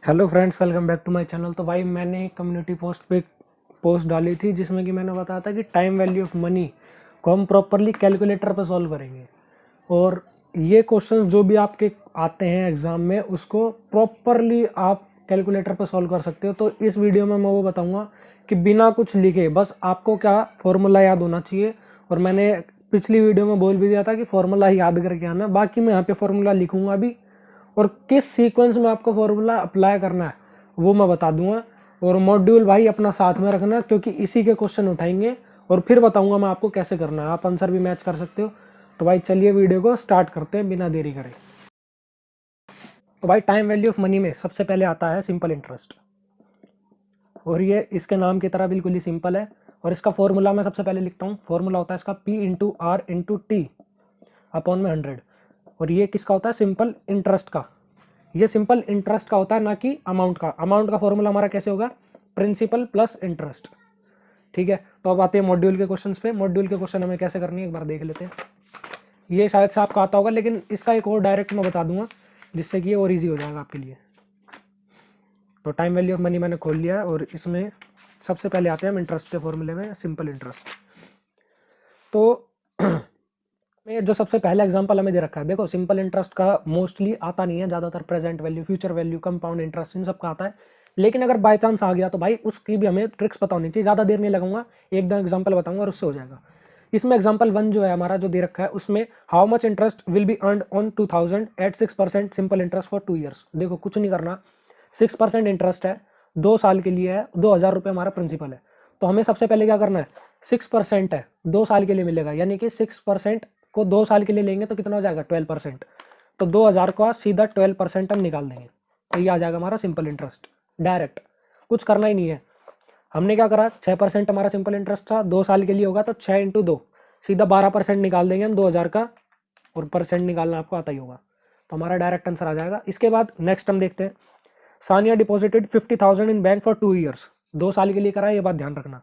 Hello friends, welcome back to my channel. तो भाई मैंने कम्युनिटी पोस्ट पे पोस्ट डाली थी जिसमें कि मैंने बताया था कि टाइम वैल्यू ऑफ मनी को हम प्रॉपरली कैलकुलेटर पर सॉल्व करेंगे। और ये क्वेश्चन जो भी आपके आते हैं एग्ज़ाम में उसको प्रॉपरली आप कैलकुलेटर पर सॉल्व कर सकते हो। तो इस वीडियो में मैं वो बताऊंगा कि बिना कुछ लिखे बस आपको क्या फॉर्मूला याद होना चाहिए। और मैंने पिछली वीडियो में बोल भी दिया था कि फॉर्मूला याद करके आना। बाकी मैं यहाँ पे फॉर्मूला लिखूंगा भी और किस सीक्वेंस में आपको फॉर्मूला अप्लाई करना है वो मैं बता दूंगा। और मॉड्यूल भाई अपना साथ में रखना क्योंकि इसी के क्वेश्चन उठाएंगे और फिर बताऊंगा मैं आपको कैसे करना है। आप आंसर भी मैच कर सकते हो। तो भाई चलिए वीडियो को स्टार्ट करते हैं बिना देरी करें। तो भाई टाइम वैल्यू ऑफ मनी में सबसे पहले आता है सिंपल इंटरेस्ट। और ये इसके नाम की तरह बिल्कुल ही सिंपल है। और इसका फॉर्मूला मैं सबसे पहले लिखता हूँ। फॉर्मूला होता है इसका P into R into T upon में 100। और ये किसका होता है? सिंपल इंटरेस्ट का। ये सिंपल इंटरेस्ट का होता है, ना कि अमाउंट का। अमाउंट का फॉर्मूला हमारा कैसे होगा? Principal plus interest. ठीक है, तो अब आते हैं मॉड्यूल के क्वेश्चंस पे। मॉड्यूल के क्वेश्चन हमें कैसे करनी है एक बार देख लेते हैं। ये शायद से आपको आता होगा, लेकिन इसका एक और डायरेक्ट मैं बता दूंगा जिससे कि ये और ईजी हो जाएगा आपके लिए। तो टाइम वैल्यू ऑफ मनी मैंने खोल लिया है और इसमें सबसे पहले आते हैं हम इंटरेस्ट के फॉर्मूले में, सिंपल इंटरेस्ट। तो में जो सबसे पहला एग्जांपल हमें दे रखा है, देखो सिंपल इंटरेस्ट का मोस्टली आता नहीं है, ज़्यादातर present value, future value, compound interest in सब का आता है। लेकिन अगर बाय चांस आ गया तो भाई उसकी भी हमें ट्रिक्स पता होनी चाहिए। ज़्यादा देर नहीं लगाऊंगा, एक दो एग्जांपल बताऊंगा और उससे हो जाएगा। इसमें एग्जांपल 1 जो है हमारा जो दे रखा है उसमें how much interest will be earned on 2000 at 6% simple interest for 2 years. देखो कुछ नहीं करना, 6% इंटरेस्ट है, 2 साल के लिए है, 2000 रुपये हमारा प्रिंसिपल है। तो हमें सबसे पहले क्या करना है? 6% है, 2 साल के लिए मिलेगा, यानी कि 6% को 2 साल के लिए लेंगे तो कितना हो जाएगा? 12%। तो 2000 का सीधा 12% हम निकाल देंगे तो ये आ जाएगा हमारा सिंपल इंटरेस्ट डायरेक्ट। कुछ करना ही नहीं है। हमने क्या करा? 6% हमारा सिंपल इंटरेस्ट था, 2 साल के लिए होगा तो 6 इंटू 2 सीधा 12% निकाल देंगे हम 2000 का। और परसेंट निकालना आपको आता ही होगा, तो हमारा डायरेक्ट आंसर आ जाएगा। इसके बाद नेक्स्ट हम देखते हैं। Sania deposited 50,000 in bank for 2 years. 2 साल के लिए करा, ये बात ध्यान रखना।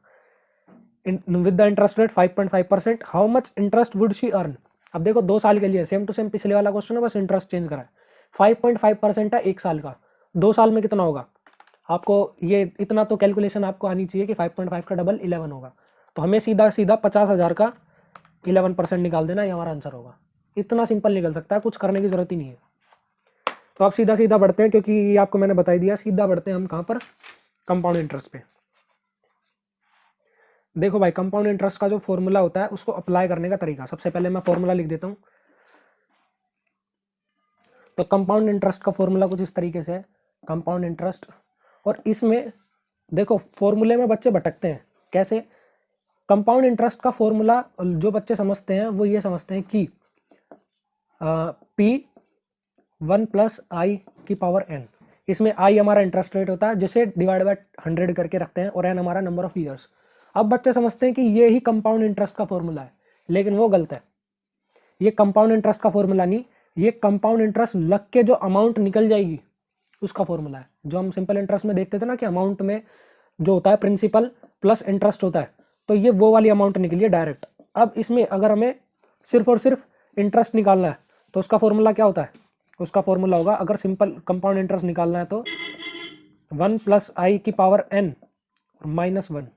With the interest rate 5.5%, how much interest would she earn? अब देखो 2 साल के लिए सेम टू सेम पिछले वाला क्वेश्चन है, बस इंटरेस्ट चेंज करा है। 5.5% है 1 साल का, 2 साल में कितना होगा? आपको ये इतना तो कैलकुलेशन आपको आनी चाहिए कि 5.5 का डबल 11 होगा। तो हमें सीधा सीधा 50,000 का 11% निकाल देना, ये हमारा आंसर होगा। इतना सिंपल निकल सकता है, कुछ करने की जरूरत ही नहीं है। तो आप सीधा सीधा बढ़ते हैं, क्योंकि ये आपको मैंने बता ही दिया। सीधा बढ़ते हैं हम कहाँ पर? कंपाउंड इंटरेस्ट पे। देखो भाई, कंपाउंड इंटरेस्ट का जो फॉर्मूला होता है उसको अप्लाई करने का तरीका, सबसे पहले मैं फॉर्मूला लिख देता हूँ। तो कंपाउंड इंटरेस्ट का फॉर्मूला कुछ इस तरीके से है, कंपाउंड इंटरेस्ट। और इसमें देखो फॉर्मूले में बच्चे भटकते हैं। कैसे? कंपाउंड इंटरेस्ट का फॉर्मूला जो बच्चे समझते हैं वो ये समझते हैं कि P1 + i⁴n। इसमें i हमारा इंटरेस्ट रेट होता है जिसे डिवाइड बाय 100 करके रखते हैं, और n हमारा नंबर ऑफ ईयर्स। अब बच्चे समझते हैं कि ये ही कंपाउंड इंटरेस्ट का फॉर्मूला है, लेकिन वो गलत है। ये कंपाउंड इंटरेस्ट का फॉर्मूला नहीं, ये कंपाउंड इंटरेस्ट लग के जो अमाउंट निकल जाएगी उसका फॉर्मूला है। जो हम सिंपल इंटरेस्ट में देखते थे ना कि अमाउंट में जो होता है प्रिंसिपल प्लस इंटरेस्ट होता है, तो ये वो वाली अमाउंट निकली है डायरेक्ट। अब इसमें अगर हमें सिर्फ और सिर्फ इंटरेस्ट निकालना है तो उसका फॉर्मूला क्या होता है? उसका फॉर्मूला होगा, अगर सिंपल कंपाउंड इंटरेस्ट निकालना है तो 1 + i⁴n -1,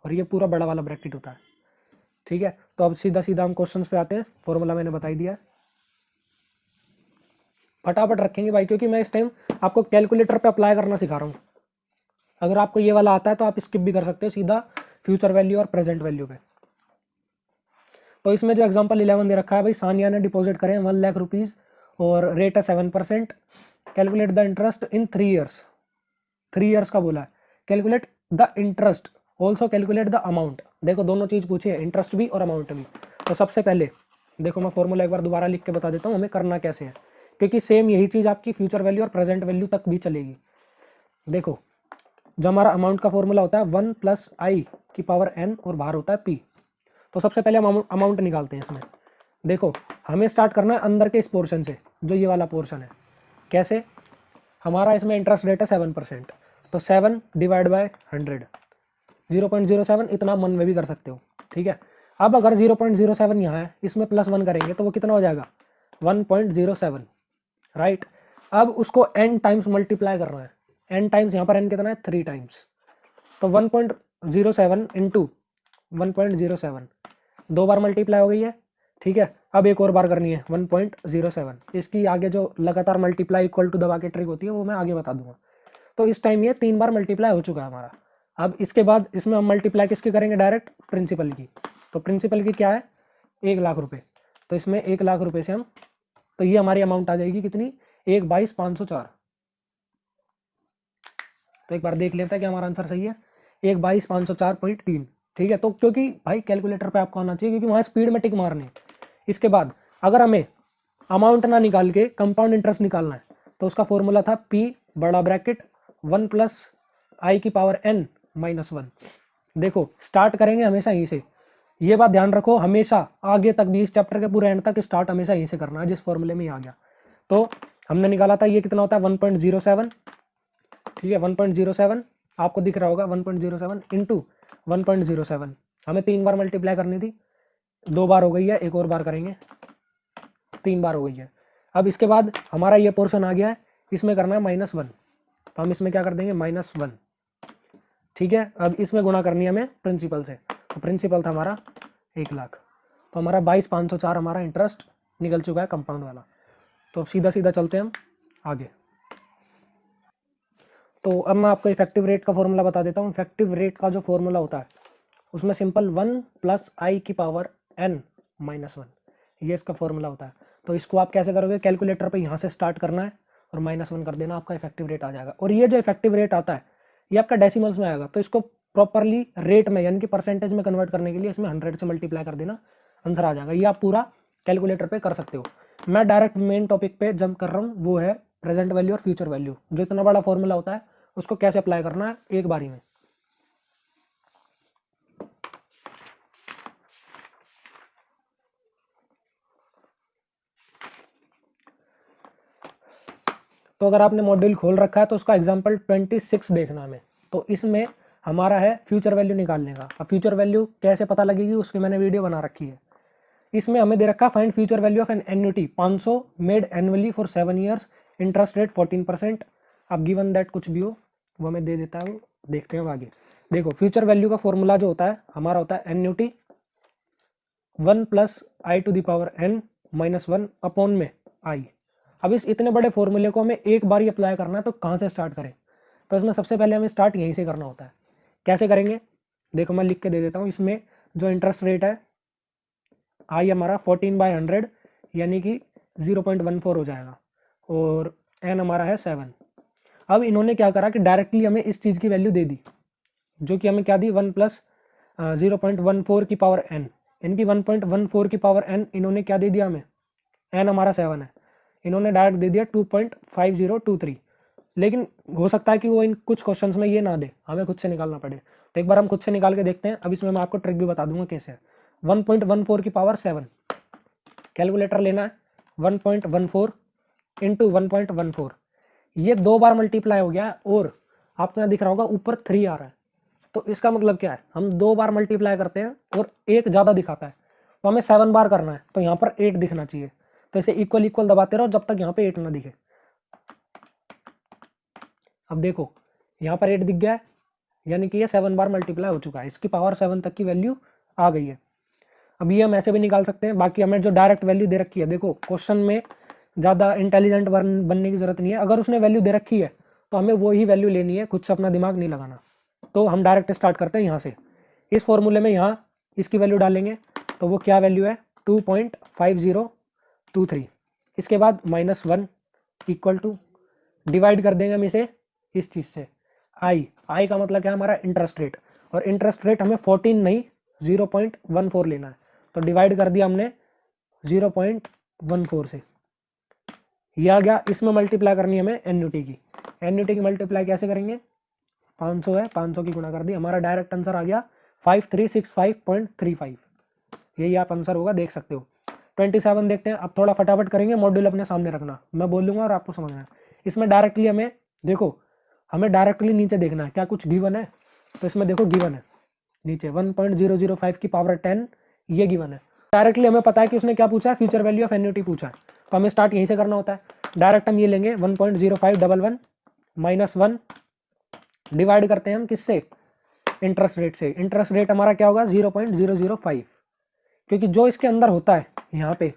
और ये पूरा बड़ा वाला ब्रैकेट होता है। ठीक है, तो अब सीधा सीधा हम क्वेश्चंस पे आते हैं। फॉर्मूला मैंने बता ही दिया है, फटाफट रखेंगे भाई, क्योंकि मैं इस टाइम आपको कैलकुलेटर पे अप्लाई करना सिखा रहा हूँ। अगर आपको ये वाला आता है तो आप स्किप भी कर सकते हो, सीधा फ्यूचर वैल्यू और प्रेजेंट वैल्यू पे। तो इसमें जो एग्जांपल 11 दे रखा है भाई, सानिया ने डिपॉजिट करें 1,00,000 रुपीज़ और रेट है 7%। Calculate the interest in 3 years. 3 years का बोला है। Calculate the interest, also calculate the amount. देखो दोनों चीज़ पूछी है, इंटरेस्ट भी और अमाउंट भी। तो सबसे पहले देखो मैं फॉर्मूला एक बार दोबारा लिख के बता देता हूँ हमें करना कैसे है, क्योंकि सेम यही चीज़ आपकी फ्यूचर वैल्यू और प्रेजेंट वैल्यू तक भी चलेगी। देखो जो हमारा अमाउंट का फॉर्मूला होता है 1 + i⁴n और बाहर होता है p। तो सबसे पहले हम अमाउंट निकालते हैं इसमें। देखो हमें स्टार्ट करना है अंदर के इस पोर्शन से, जो ये वाला पोर्शन है। कैसे? हमारा इसमें इंटरेस्ट रेट है 7%, तो 7 डिवाइड बाय 100, 0.07। इतना मन में भी कर सकते हो, ठीक है। अब अगर 0.07 यहाँ है, इसमें +1 करेंगे तो वो कितना हो जाएगा? 1.07, राइट। अब उसको n टाइम्स मल्टीप्लाई करना है। n टाइम्स, यहाँ पर n कितना है 3 टाइम्स, तो 1.07 इंटू 1.07 दो बार मल्टीप्लाई हो गई है। ठीक है, अब एक और बार करनी है 1.07, इसकी आगे जो लगातार मल्टीप्लाई इक्वल टू दबा के ट्रिक होती है वो मैं आगे बता दूंगा। तो इस टाइम ये 3 बार मल्टीप्लाई हो चुका है हमारा। अब इसके बाद इसमें हम मल्टीप्लाई किसकी करेंगे, डायरेक्ट प्रिंसिपल की। तो प्रिंसिपल की क्या है 1,00,000 रुपये, तो इसमें 1,00,000 रुपये से हम, तो ये हमारी अमाउंट आ जाएगी कितनी 1,22,504। तो एक बार देख लेते हैं कि हमारा आंसर सही है 1,22,504.3। ठीक है, तो क्योंकि भाई कैलकुलेटर पे आपको आना चाहिए क्योंकि वहाँ स्पीड में टिक मारने। इसके बाद अगर हमें अमाउंट ना निकाल के कंपाउंड इंटरेस्ट निकालना है तो उसका फॉर्मूला था P बड़ा ब्रैकेट 1 प्लस आई की पावर n माइनस 1। देखो स्टार्ट करेंगे हमेशा यहीं से, ये बात ध्यान रखो, हमेशा आगे तक भी इस चैप्टर के पूरे एंड तक स्टार्ट हमेशा यहीं से करना है जिस फॉर्मूले में ये आ गया। तो हमने निकाला था ये कितना होता है 1.07। ठीक है 1.07 आपको दिख रहा होगा 1.07 इंटू 1.07, हमें 3 बार मल्टीप्लाई करनी थी, 2 बार हो गई है, एक और बार करेंगे, 3 बार हो गई है। अब इसके बाद हमारा ये पोर्शन आ गया है, इसमें करना है -1, तो हम इसमें क्या कर देंगे -1। ठीक है, अब इसमें गुणा करनी है हमें प्रिंसिपल से, तो प्रिंसिपल था हमारा 1,00,000, तो हमारा 22,504 हमारा इंटरेस्ट निकल चुका है कंपाउंड वाला। तो सीधा सीधा चलते हैं हम आगे। तो अब मैं आपको इफेक्टिव रेट का फॉर्मूला बता देता हूँ। इफेक्टिव रेट का जो फॉर्मूला होता है उसमें सिंपल 1 प्लस आई की पावर n माइनस 1, ये इसका फॉर्मूला होता है। तो इसको आप कैसे करोगे, कैलकुलेटर पे यहाँ से स्टार्ट करना है और -1 कर देना, आपका इफेक्टिव रेट आ जाएगा। और ये जो इफेक्टिव रेट आता है ये आपका डेसिमल्स में आएगा, तो इसको प्रॉपरली रेट में यानी कि परसेंटेज में कन्वर्ट करने के लिए इसमें 100 से मल्टीप्लाई कर देना, आंसर आ जाएगा। ये आप पूरा कैलकुलेटर पे कर सकते हो। मैं डायरेक्ट मेन टॉपिक पे जंप कर रहा हूँ, वो है प्रेजेंट वैल्यू और फ्यूचर वैल्यू। जो इतना बड़ा फॉर्मूला होता है उसको कैसे अप्लाई करना है एक बारी में। तो अगर आपने मॉड्यूल खोल रखा है तो उसका एग्जांपल 26 देखना हमें। तो इसमें हमारा है फ्यूचर वैल्यू निकालने का। अब फ्यूचर वैल्यू कैसे पता लगेगी उसकी मैंने वीडियो बना रखी है। इसमें हमें दे रखा है find future value of an annuity 500 made annually for 7 years, interest rate 14%। अब गिवन दैट कुछ भी हो वो हमें दे देता है, वो देखते हैं आगे। देखो फ्यूचर वैल्यू का फॉर्मूला जो होता है हमारा होता है annuity 1 plus I to the power n minus 1 upon में आई। अब इस इतने बड़े फॉर्मूले को हमें एक बार ही अप्लाई करना है, तो कहाँ से स्टार्ट करें। तो इसमें सबसे पहले हमें स्टार्ट यहीं से करना होता है। कैसे करेंगे देखो मैं लिख के दे देता हूँ। इसमें जो इंटरेस्ट रेट है आई हमारा 14/100 यानी कि 0.14 हो जाएगा, और n हमारा है 7। अब इन्होंने क्या करा कि डायरेक्टली हमें इस चीज़ की वैल्यू दे दी, जो कि हमें क्या दी 1 प्लस 0.14 की पावर n, इनकी 1.14 की पावर n इन्होंने क्या दे दिया हमें, n हमारा 7 है, इन्होंने डायरेक्ट दे दिया 2.5023। लेकिन हो सकता है कि वो इन कुछ क्वेश्चंस में ये ना दे, हमें खुद से निकालना पड़े। तो एक बार हम खुद से निकाल के देखते हैं। अब इसमें मैं आपको ट्रिक भी बता दूंगा कैसे। 1.14 की पावर 7 कैलकुलेटर लेना है, 1.14 इंटू 1.14, ये 2 बार मल्टीप्लाई हो गया और आपको यहाँ दिख रहा होगा ऊपर 3 आ रहा है। तो इसका मतलब क्या है, हम 2 बार मल्टीप्लाई करते हैं और 1 ज़्यादा दिखाता है, तो हमें 7 बार करना है, तो यहाँ पर 8 दिखना चाहिए। तो इसे इक्वल इक्वल दबाते रहो जब तक यहाँ पे 8 ना दिखे। अब देखो यहाँ पर 8 दिख गया है, यानी कि ये 7 बार मल्टीप्लाई हो चुका है, इसकी पावर 7 तक की वैल्यू आ गई है। अब ये हम ऐसे भी निकाल सकते हैं। बाकी हमें जो डायरेक्ट वैल्यू दे रखी है, देखो क्वेश्चन में ज़्यादा इंटेलिजेंट बनने की जरूरत नहीं है। अगर उसने वैल्यू दे रखी है तो हमें वो ही वैल्यू लेनी है, खुद से अपना दिमाग नहीं लगाना। तो हम डायरेक्ट स्टार्ट करते हैं यहाँ से। इस फॉर्मूले में यहाँ इसकी वैल्यू डालेंगे, तो वो क्या वैल्यू है 2.5023। इसके बाद -1 इक्वल टू डिवाइड कर देंगे हम इसे इस चीज़ से, आई का मतलब क्या है हमारा इंटरेस्ट रेट, और इंटरेस्ट रेट हमें 14 नहीं 0.14 लेना है। तो डिवाइड कर दिया हमने 0.14 से, ये आ गया। इसमें मल्टीप्लाई करनी है हमें एन्युटी की। एन्युटी की मल्टीप्लाई कैसे करेंगे, 500 है, 500 की गुणा कर दी, हमारा डायरेक्ट आंसर आ गया 5365.35। यही आप आंसर होगा, देख सकते हो। 27 देखते हैं। अब थोड़ा फटाफट करेंगे, मॉड्यूल अपने सामने रखना, मैं बोलूँगा और आपको समझना है। इसमें डायरेक्टली हमें देखो, हमें डायरेक्टली नीचे देखना है क्या कुछ गिवन है। तो इसमें देखो गिवन है नीचे 1.005 की पावर 10, ये गिवन है। डायरेक्टली हमें पता है कि उसने क्या पूछा है, फ्यूचर वैल्यू ऑफ एन्युटी पूछा है, तो हमें स्टार्ट यहीं से करना होता है। डायरेक्ट हम ये लेंगे 1.0511 -1 डिवाइड करते हैं हम किससे, इंटरेस्ट रेट से। इंटरेस्ट रेट हमारा क्या होगा 0.005, क्योंकि जो इसके अंदर होता है यहाँ पे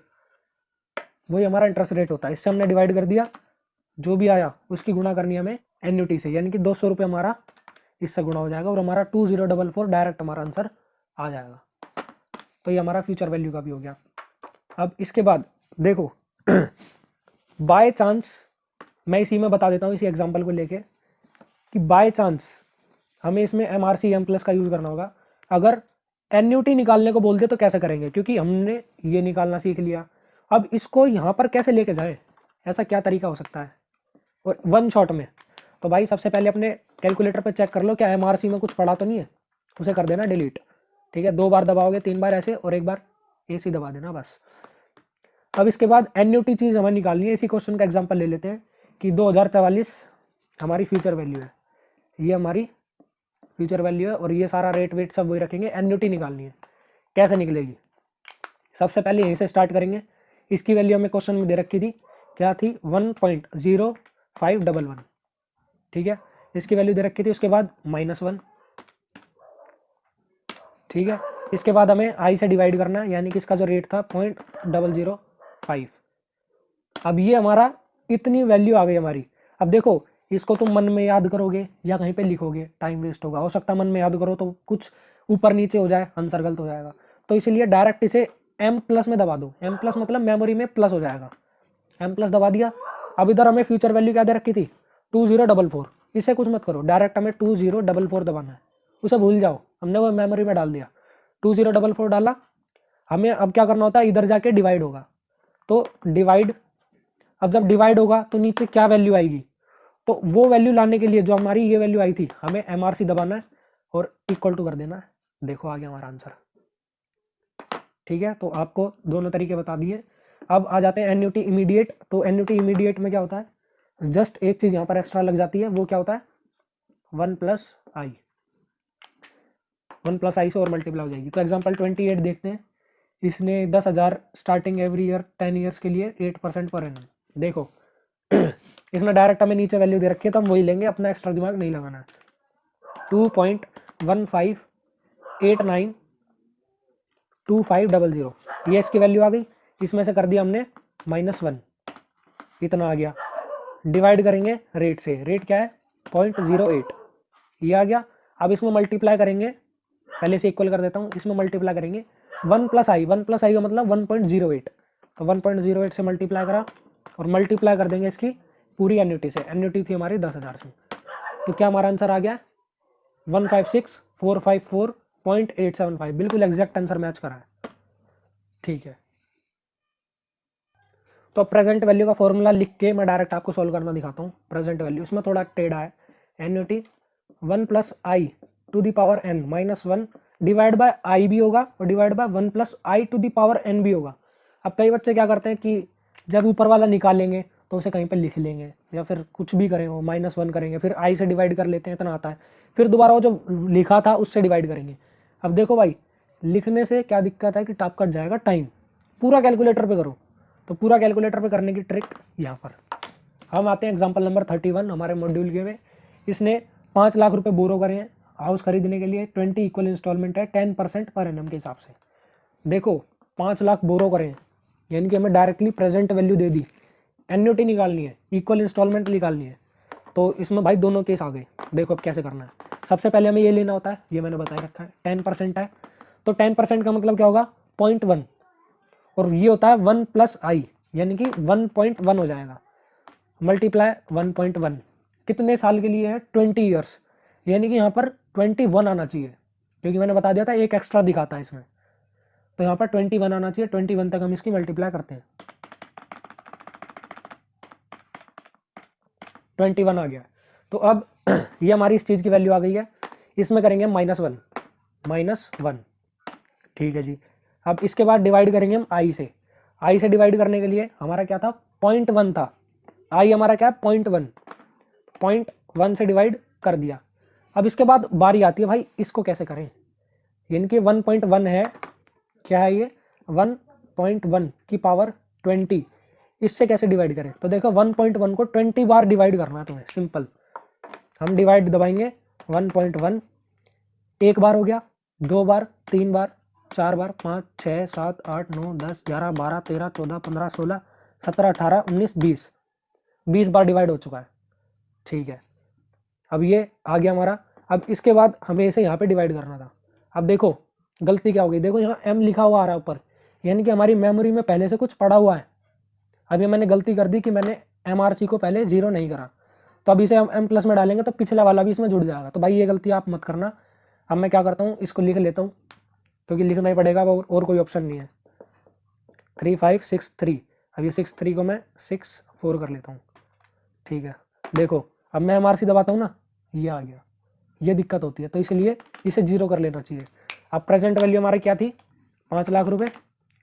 वही हमारा इंटरेस्ट रेट होता है। इससे हमने डिवाइड कर दिया, जो भी आया उसकी गुणा करनी है हमें एन्युटी से, यानी कि 200 रुपये हमारा इससे गुणा हो जाएगा और हमारा 2044 डायरेक्ट हमारा आंसर आ जाएगा। तो ये हमारा फ्यूचर वैल्यू का भी हो गया। अब इसके बाद देखो बाय चांस, मैं इसी में बता देता हूँ इसी एग्जांपल को लेके कि बाय चांस हमें इसमें MRC M+ का यूज़ करना होगा। अगर एन्युटी निकालने को बोलते तो कैसे करेंगे, क्योंकि हमने ये निकालना सीख लिया। अब इसको यहाँ पर कैसे लेके जाएं, ऐसा क्या तरीका हो सकता है और वन शॉट में। तो भाई सबसे पहले अपने कैलकुलेटर पे चेक कर लो क्या MRC में कुछ पड़ा तो नहीं है, उसे कर देना डिलीट। ठीक है, 2 बार दबाओगे, 3 बार ऐसे और 1 बार ऐसे दबा देना बस। अब इसके बाद एन्युटी चीज़ हमें निकालनी है। इसी क्वेश्चन का एग्जांपल ले लेते हैं कि 2044 हमारी फ्यूचर वैल्यू है, ये हमारी फ्यूचर वैल्यू है और ये सारा रेट वेट सब वही रखेंगे। एन्युटी निकालनी है, कैसे निकलेगी, सबसे पहले यहीं से स्टार्ट करेंगे। इसकी वैल्यू हमें क्वेश्चन में दे रखी थी, क्या थी 1.0511। ठीक है, इसकी वैल्यू दे रखी थी, उसके बाद -1। ठीक है, इसके बाद हमें आई से डिवाइड करना है, यानी कि इसका जो रेट था 0.005। अब ये हमारा इतनी वैल्यू आ गई हमारी। अब देखो इसको तुम मन में याद करोगे या कहीं पे लिखोगे, टाइम वेस्ट होगा। हो सकता है मन में याद करो तो कुछ ऊपर नीचे हो जाए, आंसर गलत हो जाएगा। तो इसलिए डायरेक्ट इसे M+ में दबा दो। M+ मतलब मेमोरी में प्लस हो जाएगा, M+ दबा दिया। अब इधर हमें फ्यूचर वैल्यू क्या दे रखी थी 2044, इसे कुछ मत करो, डायरेक्ट हमें 2044 दबाना है, उसे भूल जाओ, हमने वो मेमोरी में डाल दिया। 2044 डाला, हमें अब क्या करना होता है, इधर जाके डिवाइड होगा। तो डिवाइड, अब जब डिवाइड होगा तो नीचे क्या वैल्यू आएगी, तो वो वैल्यू लाने के लिए जो हमारी ये वैल्यू आई थी हमें MRC दबाना है और इक्वल टू कर देना है। देखो आ गया हमारा आंसर। ठीक है, तो आपको दोनों तरीके बता दिए। अब आ जाते हैं एन्युटी इमीडिएट। तो एन्युटी इमीडिएट में क्या होता है, जस्ट एक चीज़ यहाँ पर एक्स्ट्रा लग जाती है, वो क्या होता है 1+i, 1+i से और मल्टीप्लाई हो जाएगी। तो एग्जाम्पल 28 देखते हैं। इसने 10,000 स्टार्टिंग एवरी ईयर 10 ईयर्स के लिए 8% पर एनम। देखो इसमें डायरेक्ट हमें नीचे वैल्यू दे रखी है तो हम वही लेंगे, अपना एक्स्ट्रा दिमाग नहीं लगाना है। 2.15892500, ये इसकी वैल्यू आ गई। इसमें से कर दिया हमने -1, इतना आ गया। डिवाइड करेंगे रेट से, रेट क्या है 0.08, ये आ गया। अब इसमें मल्टीप्लाई करेंगे, पहले से इक्वल कर देता हूँ, इसमें मल्टीप्लाई करेंगे 1+i, 1+i का मतलब 1.08, तो 1.08 से मल्टीप्लाई करा और मल्टीप्लाई कर देंगे इसकी पूरी एन्युटी से। एन्युटी थी हमारी 10,000 से, तो क्या हमारा आंसर आ गया 156,454.875, बिल्कुल एग्जैक्ट आंसर मैच करा है। ठीक है, तो प्रेजेंट वैल्यू का फॉर्मूला लिख के मैं डायरेक्ट आपको सॉल्व करना दिखाता हूँ। प्रेजेंट वैल्यू इसमें थोड़ा टेढ़ा है। Annuity 1+i to the power n -1 divide by i भी होगा और divide by 1+i to the power n भी होगा। अब कई बच्चे क्या करते हैं कि जब ऊपर वाला निकालेंगे तो उसे कहीं पर लिख लेंगे या फिर कुछ भी करें, वो -1 करेंगे, फिर i से डिवाइड कर लेते हैं, इतना आता है, फिर दोबारा वो जो लिखा था उससे डिवाइड करेंगे। अब देखो भाई, लिखने से क्या दिक्कत है कि टाप कट जाएगा टाइम, पूरा कैलकुलेटर पे करो। तो पूरा कैलकुलेटर पे करने की ट्रिक यहाँ पर। हम आते हैं एग्जांपल नंबर 31 हमारे मॉड्यूल के में। इसने 5 लाख रुपए बोरो करे हैं हाउस खरीदने के लिए, 20 इक्वल इंस्टॉलमेंट है 10% पर एनम के हिसाब से। देखो 5 लाख बोरो करें हैं, यानी कि हमें डायरेक्टली प्रेजेंट वैल्यू दे दी, एन्युटी निकालनी है, इक्वल इंस्टॉलमेंट निकालनी है। तो इसमें भाई दोनों केस आ गए। देखो अब कैसे करना है। सबसे पहले हमें ये लेना होता है, ये मैंने बता रखा है 10% है, तो 10% का मतलब क्या होगा 0.1, और ये होता है 1+i, यानी कि 1.1 हो जाएगा, मल्टीप्लाई 1.1 कितने साल के लिए है 20 ईयर्स, यानी कि यहाँ पर 21 आना चाहिए, क्योंकि मैंने बता दिया था एक एक्स्ट्रा दिखाता है इसमें, तो यहाँ पर 21 आना चाहिए। 21 तक हम इसकी मल्टीप्लाई करते हैं, 21 आ गया। तो अब ये हमारी इस चीज़ की वैल्यू आ गई है, इसमें करेंगे -1, ठीक है जी। अब इसके बाद डिवाइड करेंगे हम i से। i से डिवाइड करने के लिए हमारा क्या था 0.1 था, i हमारा क्या है 0.1, 0.1 से डिवाइड कर दिया। अब इसके बाद बारी आती है भाई इसको कैसे करें, यानी कि 1.1 है, क्या है ये 1.1 की पावर 20, इससे कैसे डिवाइड करें। तो देखो 1.1 को 20 बार डिवाइड करना है तुम्हें, सिंपल। हम डिवाइड दबाएंगे 1.1, एक बार हो गया, 2 बार, 3 बार, 4 बार, 5, 6, 7, 8, 9, 10, 11, 12, 13, 14, 15, 16, 17, 18, 19, 20, 20 बार डिवाइड हो चुका है। ठीक है, अब ये आ गया हमारा। अब इसके बाद हमें इसे यहाँ पे डिवाइड करना था। अब देखो गलती क्या हो गई, देखो यहाँ m लिखा हुआ आ रहा है ऊपर, यानी कि हमारी मेमोरी में पहले से कुछ पड़ा हुआ है। अब ये मैंने गलती कर दी कि मैंने MRC को पहले 0 नहीं करा, तो अब इसे हम m प्लस में डालेंगे तो पिछला वाला भी इसमें जुड़ जाएगा। तो भाई ये गलती आप मत करना। अब मैं क्या करता हूँ, इसको लिख लेता हूँ क्योंकि लिखना ही पड़ेगा, और कोई ऑप्शन नहीं है। 3, 5, 6, 3। अब ये 6, 3 को मैं 6, 4 कर लेता हूँ। ठीक है, देखो अब मैं MRC दबाता हूँ ना, ये आ गया, ये दिक्कत होती है, तो इसलिए इसे 0 कर लेना चाहिए। अब प्रेजेंट वैल्यू हमारी क्या थी, 5 लाख रुपए।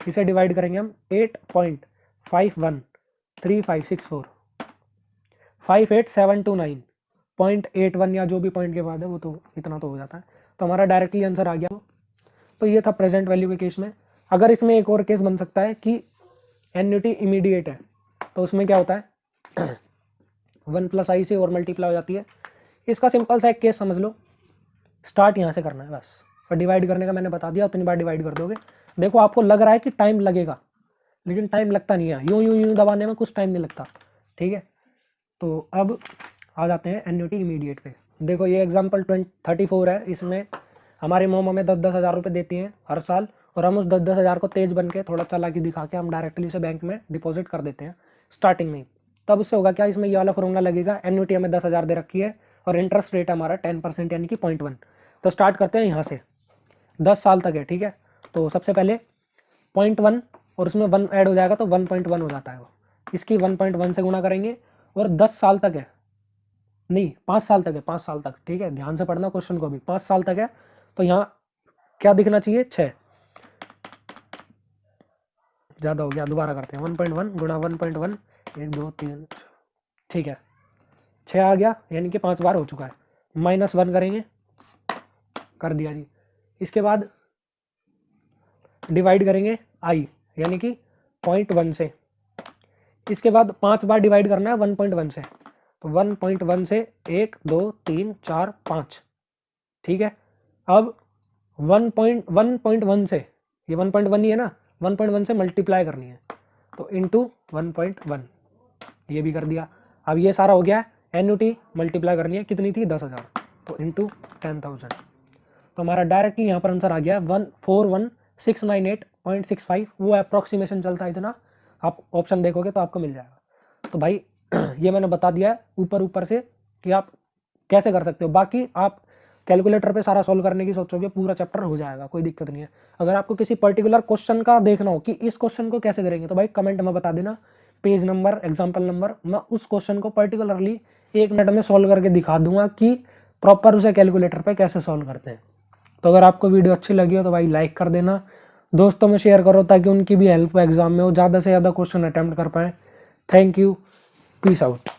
इसे डिवाइड करेंगे हम 8.513564, 58729.81 या जो भी पॉइंट के बाद है वो तो इतना तो हो जाता है। तो हमारा डायरेक्टली आंसर आ गया। तो ये था प्रेजेंट वैल्यू के केस में। अगर इसमें एक और केस बन सकता है कि एन्युटी इमीडिएट है, तो उसमें क्या होता है 1 + i से और मल्टीप्लाई हो जाती है। इसका सिंपल सा एक केस समझ लो, स्टार्ट यहाँ से करना है बस, और डिवाइड करने का मैंने बता दिया, उतनी बार डिवाइड कर दोगे। देखो आपको लग रहा है कि टाइम लगेगा, लेकिन टाइम लगता नहीं है, यूं यूं यूं दबाने में कुछ टाइम नहीं लगता। ठीक है, तो अब आ जाते हैं एन्युटी इमीडिएट पे। देखो ये एग्जाम्पल 34 है, इसमें हमारी मोम हमें 10-10 हज़ार रुपये देती हैं हर साल, और हम उस 10-10 हज़ार को तेज बन के थोड़ा चालाकी दिखा के हम डायरेक्टली उसे बैंक में डिपॉजिट कर देते हैं स्टार्टिंग में ही। तब उससे होगा क्या, इसमें ये वाला फॉर्मूला लगेगा, एन्युटी हमें 10 हज़ार दे रखी है और इंटरेस्ट रेट हमारा 10% यानी कि 0.1। तो स्टार्ट करते हैं यहाँ से, 10 साल तक है। ठीक है, तो सबसे पहले 0.1 और उसमें 1 ऐड हो जाएगा तो 1.1 हो जाता है वो। इसकी 1.1 से गुणा करेंगे, और 10 साल तक है, नहीं 5 साल तक है, 5 साल तक। ठीक है, ध्यान से पढ़ना क्वेश्चन को भी, 5 साल तक है। तो यहाँ क्या दिखना चाहिए, 6, ज़्यादा हो गया, दोबारा करते हैं, 1.1 गुणा 1.1, 1, 2, 3, ठीक है 6 आ गया, यानी कि 5 बार हो चुका है। -1 करेंगे, कर दिया जी। इसके बाद डिवाइड करेंगे i यानी कि 0.1 से। इसके बाद 5 बार डिवाइड करना है 1.1 से, तो 1.1 से 1, 2, 3, 4, 5। ठीक है, अब 1.1 से, ये 1.1 ही है ना, 1.1 से मल्टीप्लाई करनी है, तो इंटू 1.1, ये भी कर दिया। अब ये सारा हो गया, एन्युटी मल्टीप्लाई करनी है, कितनी थी 10,000, तो इंटू 10,000। तो हमारा डायरेक्टली यहाँ पर आंसर आ गया 141,698.65। वो अप्रॉक्सीमेशन चलता है इतना, आप ऑप्शन देखोगे तो आपको मिल जाएगा। तो भाई ये मैंने बता दिया है ऊपर ऊपर से कि आप कैसे कर सकते हो। बाकी आप कैलकुलेटर पे सारा सॉल्व करने की सोचोगे, पूरा चैप्टर हो जाएगा, कोई दिक्कत नहीं है। अगर आपको किसी पर्टिकुलर क्वेश्चन का देखना हो कि इस क्वेश्चन को कैसे करेंगे, तो भाई कमेंट में बता देना, पेज नंबर, एग्जाम्पल नंबर, मैं उस क्वेश्चन को पर्टिकुलरली 1 मिनट में सॉल्व करके दिखा दूंगा कि प्रॉपर उसे कैलकुलेटर पे कैसे सॉल्व करते हैं। तो अगर आपको वीडियो अच्छी लगी हो तो भाई लाइक कर देना, दोस्तों में शेयर करो ताकि उनकी भी हेल्प एग्जाम में हो, ज़्यादा से ज़्यादा क्वेश्चन अटैम्प्ट कर पाएँ। Thank you, peace out.